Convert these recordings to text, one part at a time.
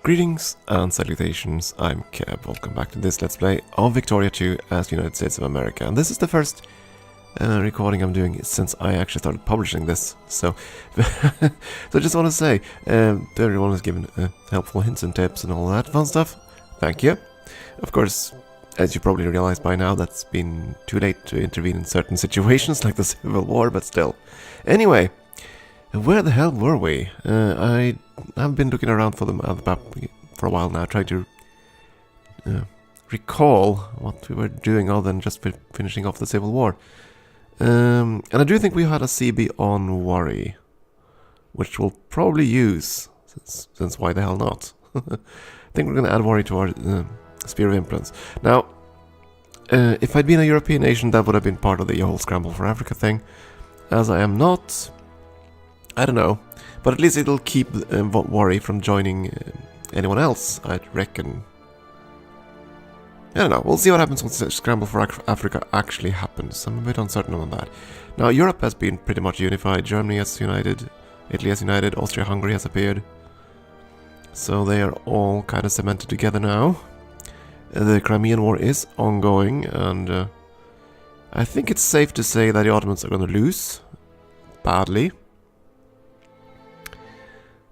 Greetings and salutations, I'm Keb. Welcome back to this Let's Play of Victoria 2 as United States of America. And this is the first recording I'm doing since I actually started publishing this. So, I just want to say to everyone who's given helpful hints and tips and all that fun stuff, thank you. Of course, as you probably realized by now, that's been too late to intervene in certain situations like the Civil War, but still. Anyway, where the hell were we? I've been looking around for the map for a while now, trying to recall what we were doing other than just finishing off the Civil War. And I do think we had a CB on Worry, which we'll probably use, since why the hell not? I think we're going to add Worry to our sphere of influence. Now, if I'd been a European nation, that would have been part of the whole Scramble for Africa thing. As I am not, I don't know. But at least it'll keep Worry from joining anyone else, I'd reckon. I don't know, we'll see what happens once the Scramble for Africa actually happens. I'm a bit uncertain on that. Now, Europe has been pretty much unified. Germany has united, Italy has united, Austria-Hungary has appeared. So they are all kind of cemented together now. The Crimean War is ongoing, and I think it's safe to say that the Ottomans are going to lose badly.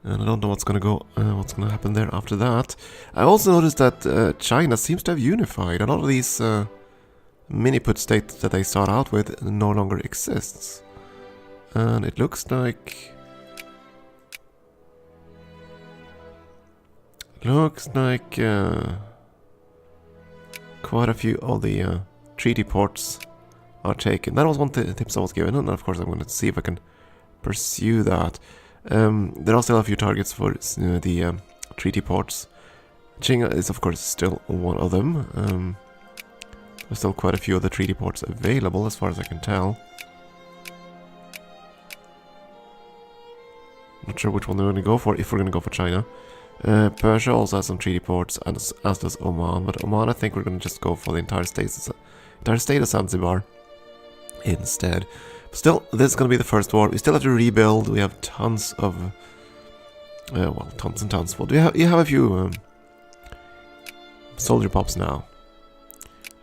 And I don't know what's going to happen there after that. I also noticed that China seems to have unified. A lot of these mini-put states that they start out with no longer exists. And it looks like... quite a few of the treaty ports are taken. That was one tips I was given, and of course I'm going to see if I can pursue that. There are still a few targets for the treaty ports. Qing is of course still one of them. There's still quite a few of the treaty ports available as far as I can tell. Not sure which one we're going to go for, if we're going to go for China. Persia also has some treaty ports, and as does Oman, but Oman I think we're going to just go for the entire state of Zanzibar instead. Still, this is going to be the first war. We still have to rebuild. We have tons of... well, tons and tons. Well, you have a few soldier pops now.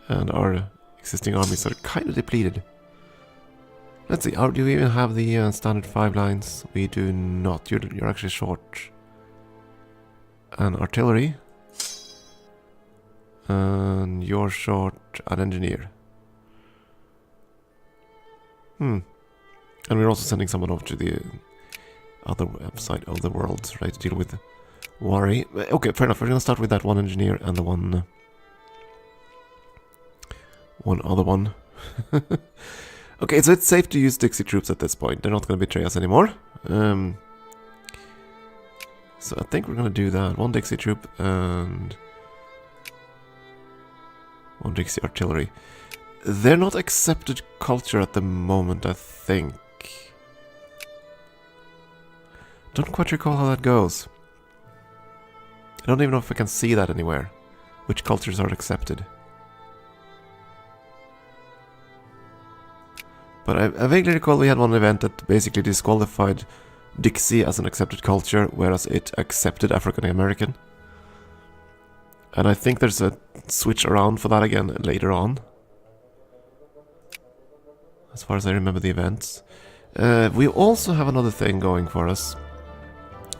And our existing armies are kind of depleted. Let's see, do we even have the standard 5 lines? We do not. You're actually short. And artillery. And you're short an engineer. And we're also sending someone over to the other side of the world, right, to deal with Worry. Okay, fair enough. We're going to start with that one engineer and the one other one. Okay, so it's safe to use Dixie troops at this point. They're not going to betray us anymore. So I think we're going to do that. One Dixie troop and one Dixie artillery. They're not accepted culture at the moment, I think. Don't quite recall how that goes. I don't even know if I can see that anywhere. Which cultures are accepted. But I vaguely recall we had one event that basically disqualified Dixie as an accepted culture, whereas it accepted African American. And I think there's a switch around for that again later on. As far as I remember the events. We also have another thing going for us.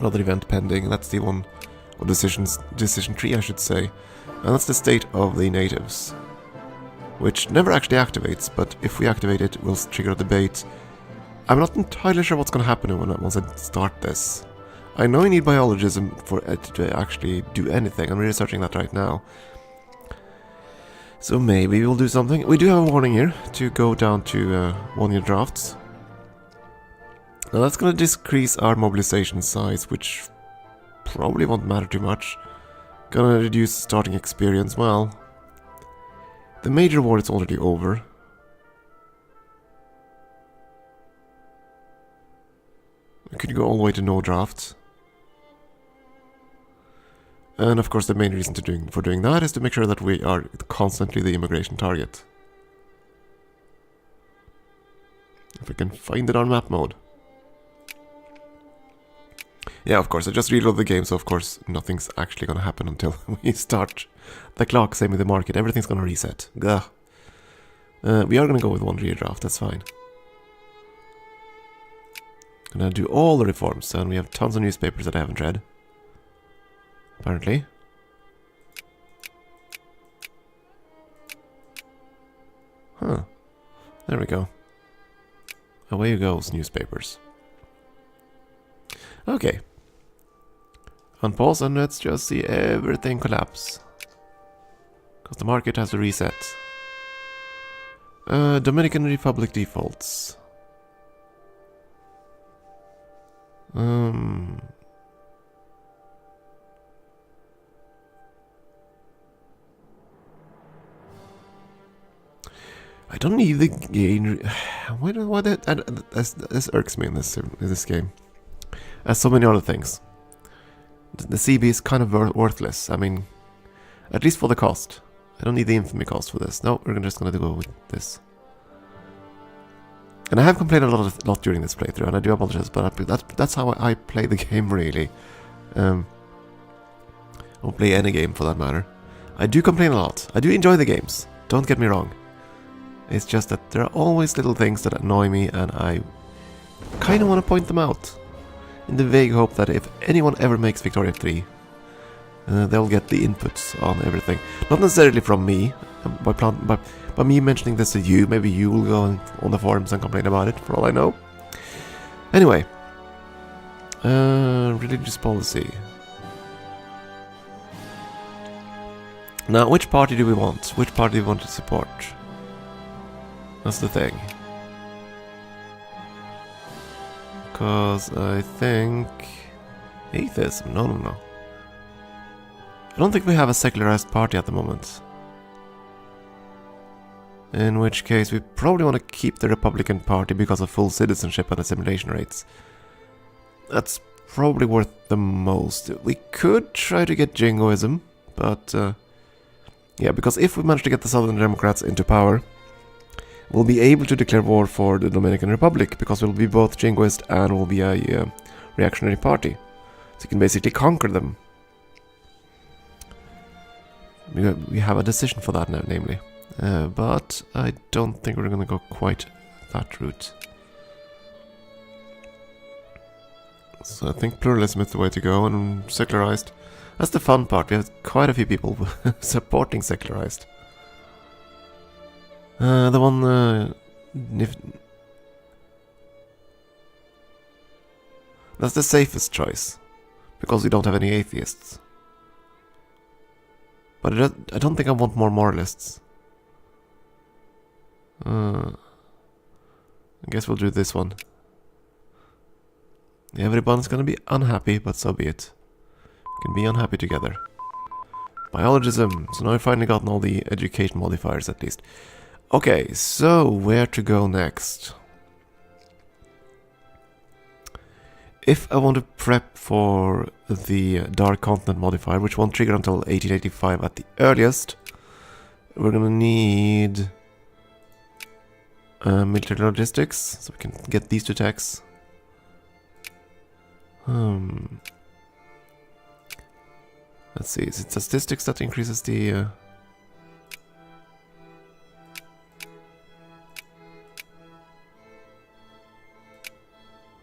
Another event pending. That's the one, or decision tree I should say. And that's the state of the natives. Which never actually activates, but if we activate it, we'll trigger a debate. I'm not entirely sure what's going to happen once I start this. I know you need biologism for it to actually do anything. I'm researching that right now. So maybe we'll do something. We do have a warning here to go down to 1-year drafts. Now that's going to decrease our mobilization size, which probably won't matter too much. Gonna reduce starting experience. Well, the major war is already over. We could go all the way to no draft. And of course the main reason for doing that is to make sure that we are constantly the immigration target. If I can find it on map mode. Yeah, of course, I just reload the game, so of course nothing's actually gonna happen until we start the clock, same with the market. Everything's gonna reset. Gah. We are gonna go with one redraft, that's fine. Gonna do all the reforms, and we have tons of newspapers that I haven't read. Apparently. Huh. There we go. Away goes, newspapers. Okay. Unpause and let's just see everything collapse. Because the market has to reset. Dominican Republic defaults. I don't need the gain. Why this irks me in this game. As so many other things. The CB is kind of worthless. I mean, at least for the cost. I don't need the infamy cost for this. No, we're just gonna go with this. And I have complained a lot during this playthrough, and I do apologize, but that's how I play the game, really. Or play any game, for that matter. I do complain a lot. I do enjoy the games. Don't get me wrong. It's just that there are always little things that annoy me, and I kind of want to point them out. In the vague hope that if anyone ever makes Victoria 3, they'll get the inputs on everything. Not necessarily from me, by me mentioning this to you. Maybe you will go on the forums and complain about it, for all I know. Anyway. Religious policy. Now, which party do we want? Which party do we want to support? That's the thing. Because I think... Atheism? No. I don't think we have a secularized party at the moment. In which case we probably want to keep the Republican Party because of full citizenship and assimilation rates. That's probably worth the most. We could try to get jingoism, but... yeah, because if we manage to get the Southern Democrats into power, we'll be able to declare war for the Dominican Republic, because we'll be both jingoist and we'll be a reactionary party. So you can basically conquer them. We have a decision for that now, namely. But I don't think we're going to go quite that route. So I think pluralism is the way to go, and secularized. That's the fun part. We have quite a few people supporting secularized. The one... that's the safest choice. Because we don't have any atheists. But I don't think I want more moralists. I guess we'll do this one. Everyone's gonna be unhappy, but so be it. We can be unhappy together. Biologism. So now I've finally gotten all the education modifiers, at least. Okay, so where to go next? If I want to prep for the Dark Continent modifier, which won't trigger until 1885 at the earliest, we're gonna need military logistics, so we can get these two techs. Let's see, is it statistics that increases the...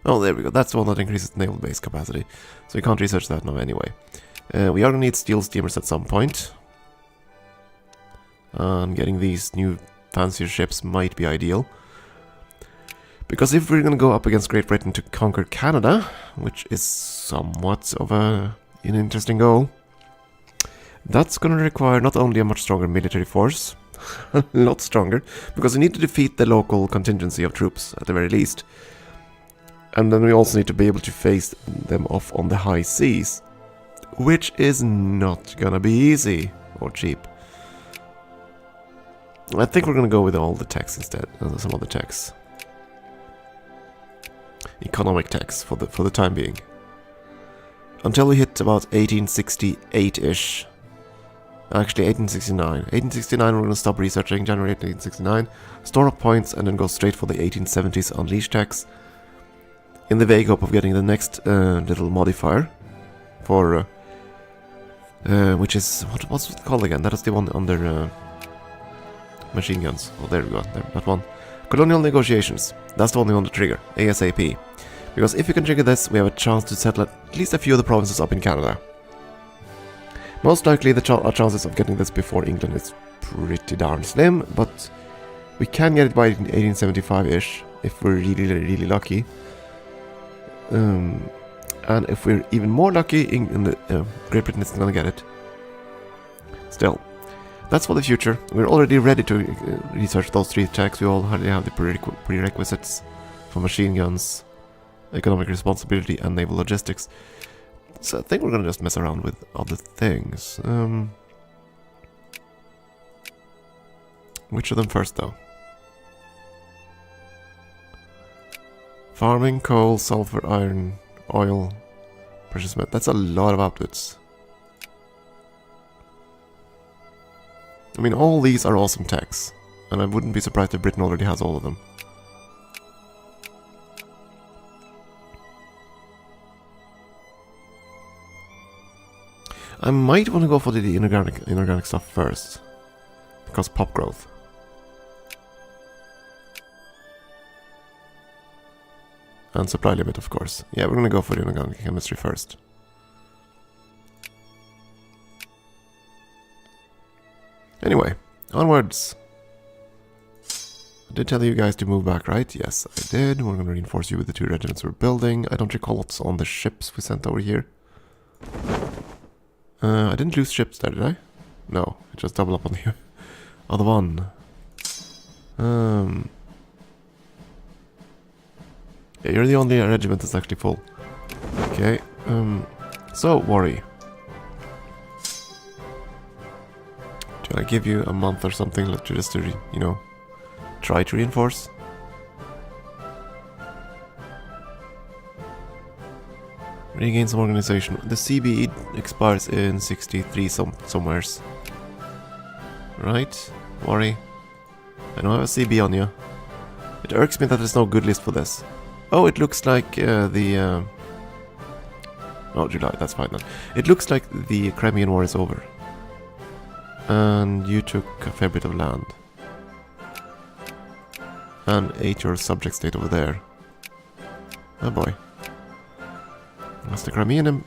Oh, there we go. That's the one that increases naval base capacity. So we can't research that now anyway. We are going to need steel steamers at some point. And getting these new fancier ships might be ideal. Because if we're going to go up against Great Britain to conquer Canada, which is somewhat of an interesting goal, that's going to require not only a much stronger military force, a lot stronger, because we need to defeat the local contingency of troops at the very least. And then we also need to be able to face them off on the high seas, which is not gonna be easy or cheap. I think we're gonna go with all the techs instead, some other techs. Economic techs for the time being. Until we hit about 1868-ish. Actually, 1869. 1869 we're gonna stop researching, January 1869, store up points, and then go straight for the 1870s unleash techs. in the vague hope of getting the next little modifier for which is what's it called again? That is the one under machine guns. Oh, there we go. There, that one. Colonial negotiations. That's the one we want to trigger ASAP. Because if we can trigger this, we have a chance to settle at least a few of the provinces up in Canada. Most likely, our chances of getting this before England is pretty darn slim, but we can get it by 1875-ish if we're really, really lucky. And if we're even more lucky, Great Britain isn't gonna get it. Still, that's for the future. We're already ready to research those 3 attacks. We already have the prerequisites for machine guns, economic responsibility, and naval logistics. So I think we're gonna just mess around with other things. Which of them first, though? Farming, coal, sulfur, iron, oil, precious metal. That's a lot of outputs. I mean, all these are awesome techs, and I wouldn't be surprised if Britain already has all of them. I might want to go for the inorganic stuff first, because pop growth. And supply limit, of course. Yeah, we're gonna go for the inorganic chemistry first. Anyway, onwards. I did tell you guys to move back, right? Yes, I did. We're gonna reinforce you with the 2 regiments we're building. I don't recall what's on the ships we sent over here. I didn't lose ships there, did I? No, I just doubled up on the other one. Yeah, you're the only regiment that's actually full. Okay, so, worry. Do I give you a month or something just to, you know, try to reinforce? Regain some organization. The CBE expires in 63 somewheres. Right? Worry. I know I have a CB on you. It irks me that there's no good list for this. Oh, it looks like oh, July, that's fine then. It looks like the Crimean War is over. And you took a fair bit of land. And ate your subject state over there. Oh boy. That's the Crimean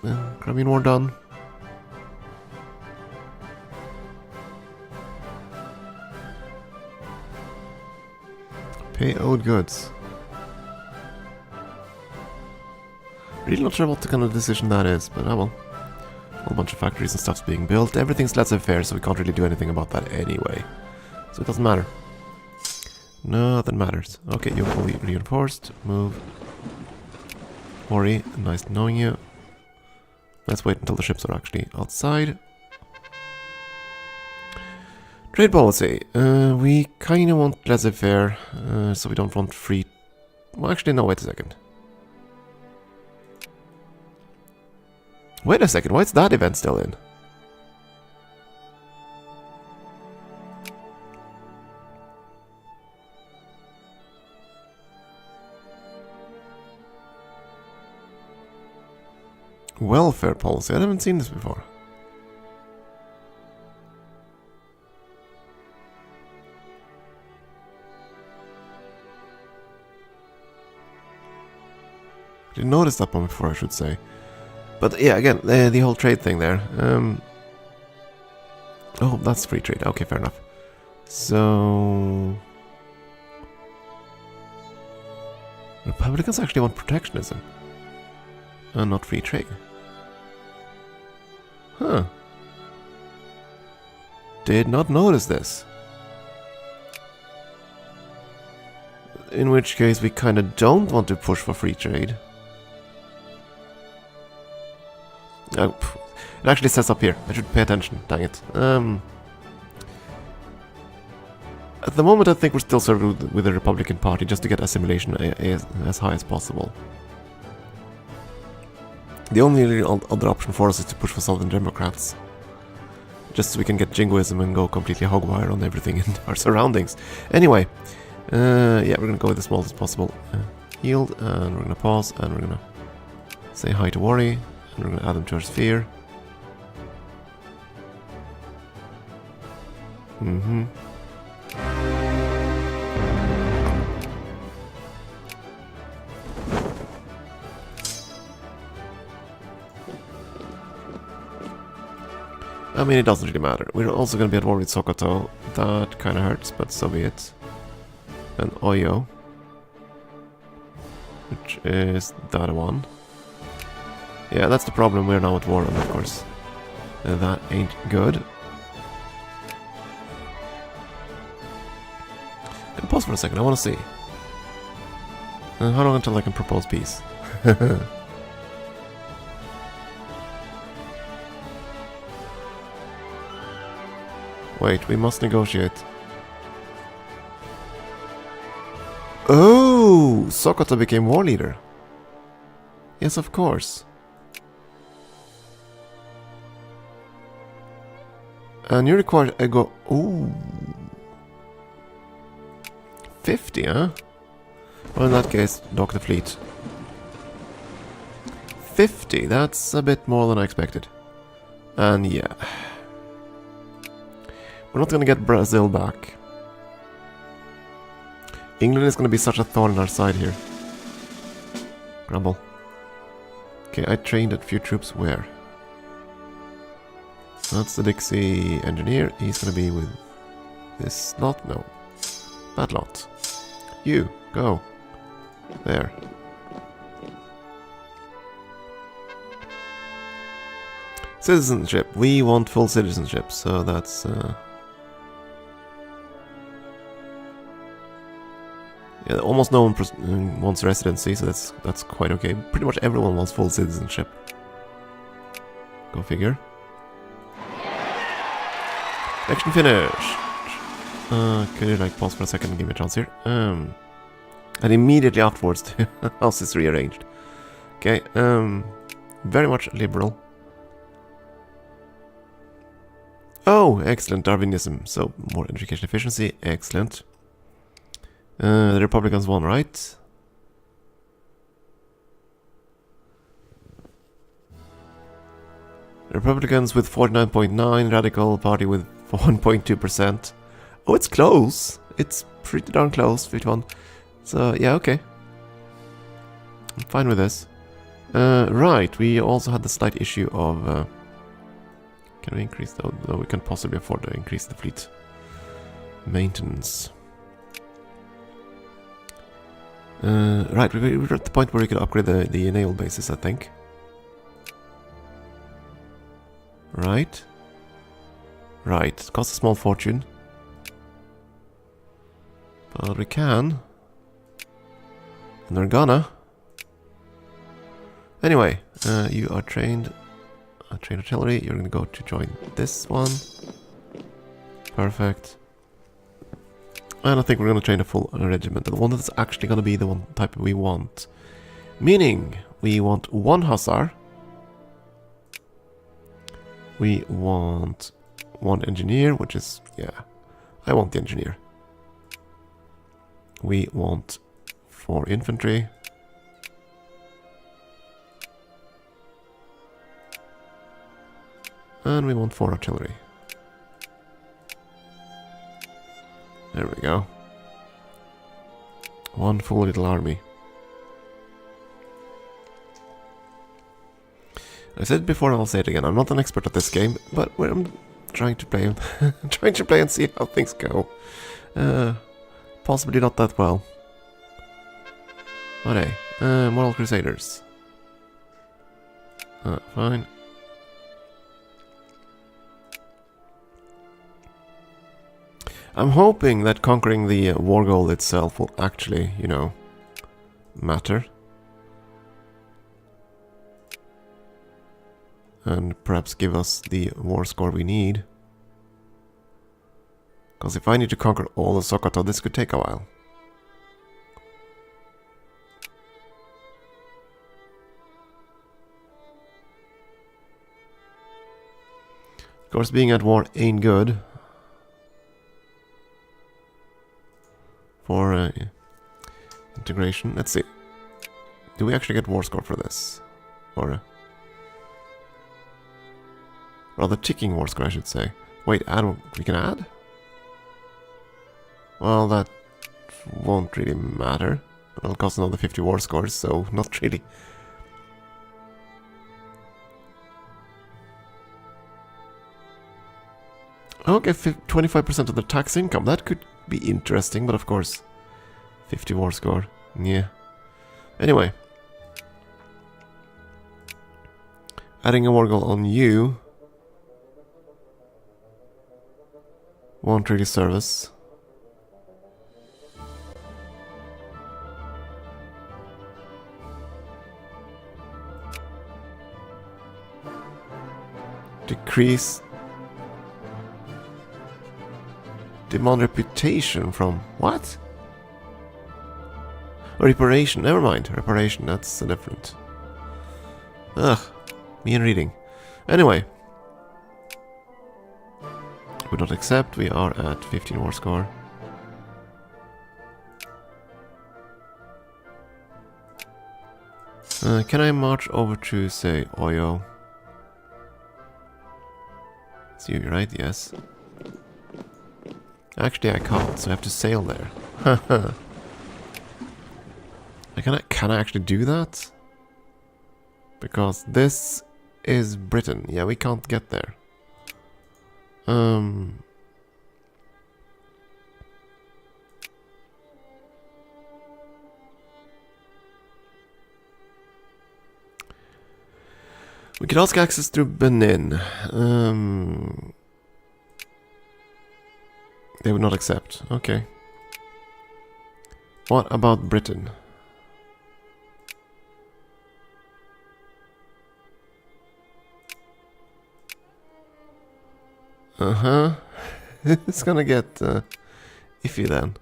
War done. Pay owed goods. Really not sure what the kind of decision that is, but oh well. A whole bunch of factories and stuff's being built. Everything's laissez-faire, so we can't really do anything about that anyway. So it doesn't matter. Nothing matters. Okay, you're fully reinforced. Move. Worry, nice knowing you. Let's wait until the ships are actually outside. Trade policy. We kind of want laissez-faire, so we don't want free... Well, actually, no, wait a second. Wait a second, why is that event still in? Welfare policy, I haven't seen this before. I didn't notice that one before, I should say. But yeah, again, the whole trade thing there. Oh, that's free trade. Okay, fair enough. So... Republicans actually want protectionism. And not free trade. Huh. Did not notice this. In which case we kind of don't want to push for free trade. Oh, it actually says up here. I should pay attention. Dang it. At the moment, I think we're still serving with the Republican Party just to get assimilation as high as possible. The only other option for us is to push for Southern Democrats. Just so we can get jingoism and go completely hogwire on everything in our surroundings. Anyway, yeah, we're gonna go with the smallest possible healed, and we're gonna pause, and we're gonna say hi to Worry, and we're gonna add them to our sphere. I mean, it doesn't really matter. We're also going to be at war with Sokoto. That kind of hurts, but so be it. And Oyo, which is that one. Yeah, that's the problem. We're now at war on, of course. That ain't good. Can pause for a second. I want to see. How long until I can propose peace? Wait, we must negotiate. Oh! Sokoto became war leader. Yes, of course. And you require a go... Ooh. 50, huh? Well, in that case, dock the fleet. 50, that's a bit more than I expected. And yeah... We're not gonna get Brazil back. England is gonna be such a thorn in our side here. Scramble. Okay, I trained a few troops where? That's the Dixie engineer. He's gonna be with this lot? No. That lot. You, go. There. Citizenship. We want full citizenship, so that's... Yeah, almost no one wants residency, so that's quite okay. Pretty much everyone wants full citizenship. Go figure. Action finished. Could you like pause for a second and give me a chance here? And immediately afterwards, the house is rearranged. Okay. Very much liberal. Oh, excellent Darwinism. So more education efficiency. Excellent. The Republicans won, right? Republicans with 49.9%, Radical Party with 1.2%. Oh, it's close. It's pretty darn close, 51. So, yeah, okay. I'm fine with this. Right, we also had the slight issue of... can we increase... the... No, we can possibly afford to increase the fleet maintenance. Right, we're at the point where we could upgrade the naval bases, I think. Right. Right, it costs a small fortune. But we can. And we're gonna. Anyway, you are trained. Trained artillery, you're gonna go to join this one. Perfect. And I think we're going to train a full regiment. The one that's actually going to be the one type we want. Meaning, we want one hussar. We want one engineer, which is... Yeah, I want the engineer. We want 4 infantry. And we want 4 artillery. There we go. One full little army. I said it before and I'll say it again. I'm not an expert at this game, but I'm trying to play trying to play and see how things go. Possibly not that well. But hey, Moral Crusaders. Fine. I'm hoping that conquering the war goal itself will actually, you know, matter. And perhaps give us the war score we need. Because if I need to conquer all of Sokoto, this could take a while. Of course, being at war ain't good. For integration. Let's see. Do we actually get war score for this? Or rather ticking war score, I should say. Wait, add, we can add? Well, that won't really matter. It'll cost another 50 war scores, so not really. Okay, 25% of the tax income. That could be interesting, but of course, 50 war score. Yeah. Anyway. Adding a war goal on you. Won't really service. Decrease. Demand reputation from what? Oh, reparation. Never mind. Reparation. That's different. Ugh. Me and reading. Anyway. Would not accept. We are at 15 war score. Can I march over to, say, Oyo? It's you, right? Yes. Actually, I can't, so I have to sail there. Can I actually do that? Because this is Britain. Yeah, we can't get there. We can ask access through Benin. They would not accept. Okay. What about Britain? Uh-huh. It's gonna get iffy then.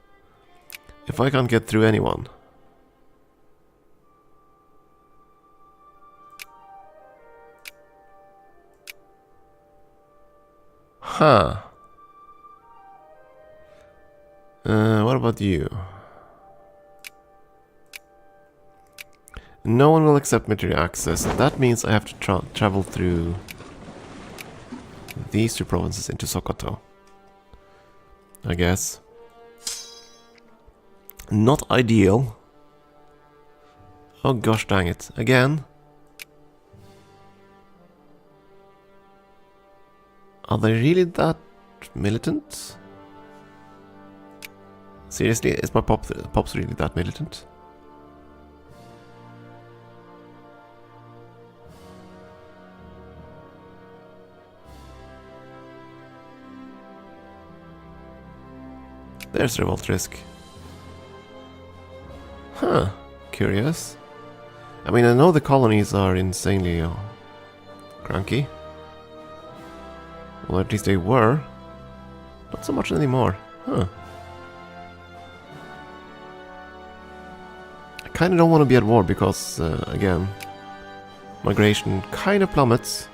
If I can't get through anyone. Huh. What about you? No one will accept military access. That means I have to travel through these two provinces into Sokoto. I guess. Not ideal. Oh gosh dang it. Again. Are they really that militant? Seriously, is my pops really that militant? There's revolt risk. Huh. Curious. I mean, I know the colonies are insanely cranky. Well, at least they were. Not so much anymore. Huh. I kinda don't want to be at war because, again, migration kinda plummets.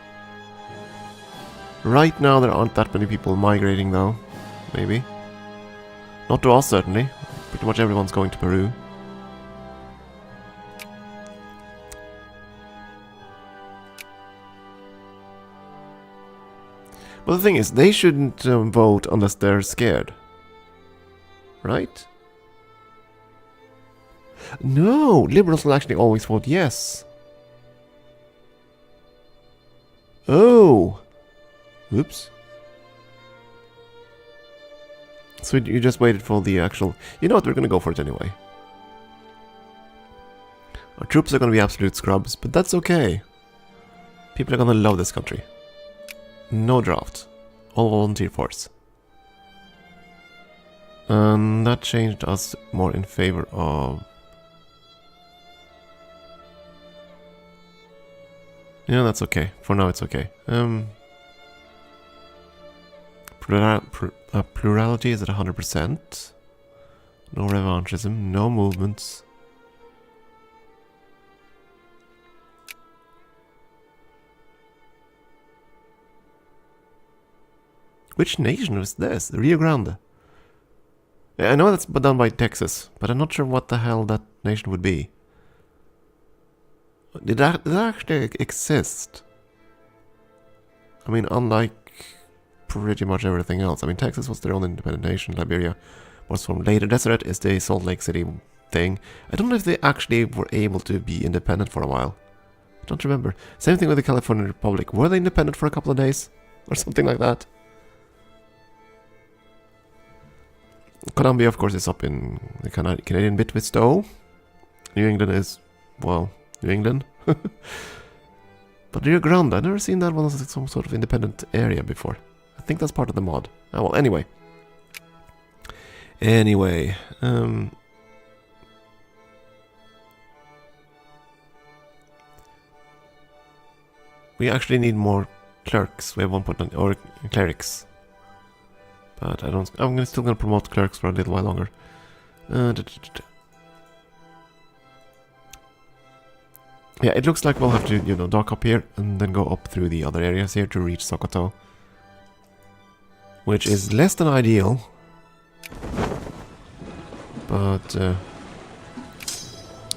Right now there aren't that many people migrating though. Maybe. Not to us, certainly. Pretty much everyone's going to Peru. But the thing is, they shouldn't vote unless they're scared. Right? No! Liberals will actually always vote yes. Oh! Oops. So you just waited for the actual... You know what, we're gonna go for it anyway. Our troops are gonna be absolute scrubs, but that's okay. People are gonna love this country. No draft. All volunteer force. And that changed us more in favor of... Yeah, that's okay. For now it's okay. Plurality is at 100%. No revanchism, no movements. Which nation was this? Rio Grande. Yeah, I know that's done by Texas, but I'm not sure what the hell that nation would be. Did that actually exist? I mean, unlike pretty much everything else. I mean, Texas was their own independent nation. Liberia was from later. Deseret is the Salt Lake City thing. I don't know if they actually were able to be independent for a while. I don't remember. Same thing with the California Republic. Were they independent for a couple of days? Or something like that? Columbia, of course, is up in the Canadian bit with Stowe. New England is, well, New England. But Rio Grande, I've never seen that one as some sort of independent area before. I think that's part of the mod. Oh, well, anyway. We actually need more clerks. We have 1.9, or clerics. But I'm still gonna promote clerks for a little while longer. Yeah, it looks like we'll have to, dock up here and then go up through the other areas here to reach Sokoto. Which is less than ideal. But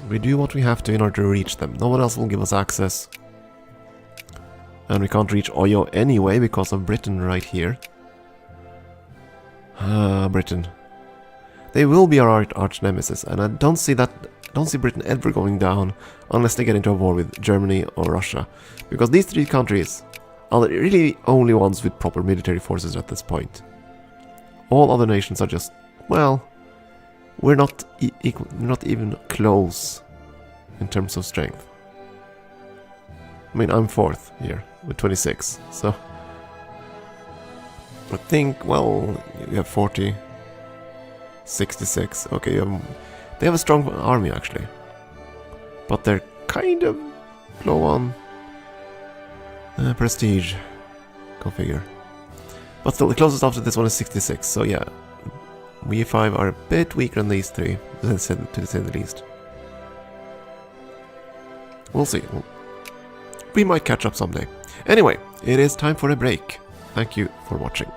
we do what we have to in order to reach them. No one else will give us access. And we can't reach Oyo anyway because of Britain right here. Britain. They will be our arch nemesis, and I don't see Britain ever going down unless they get into a war with Germany or Russia. Because these three countries are the really only ones with proper military forces at this point. All other nations are just, well, we're not equal, we're not even close in terms of strength. I mean, I'm 4th here with 26, so I think, well, you have 40, 66. Okay, they have a strong army actually, but they're kind of low on prestige. Go figure. But still, the closest after this one is 66. So yeah, we 5 are a bit weaker than these three, to say the least. We'll see. We might catch up someday. Anyway, it is time for a break. Thank you for watching.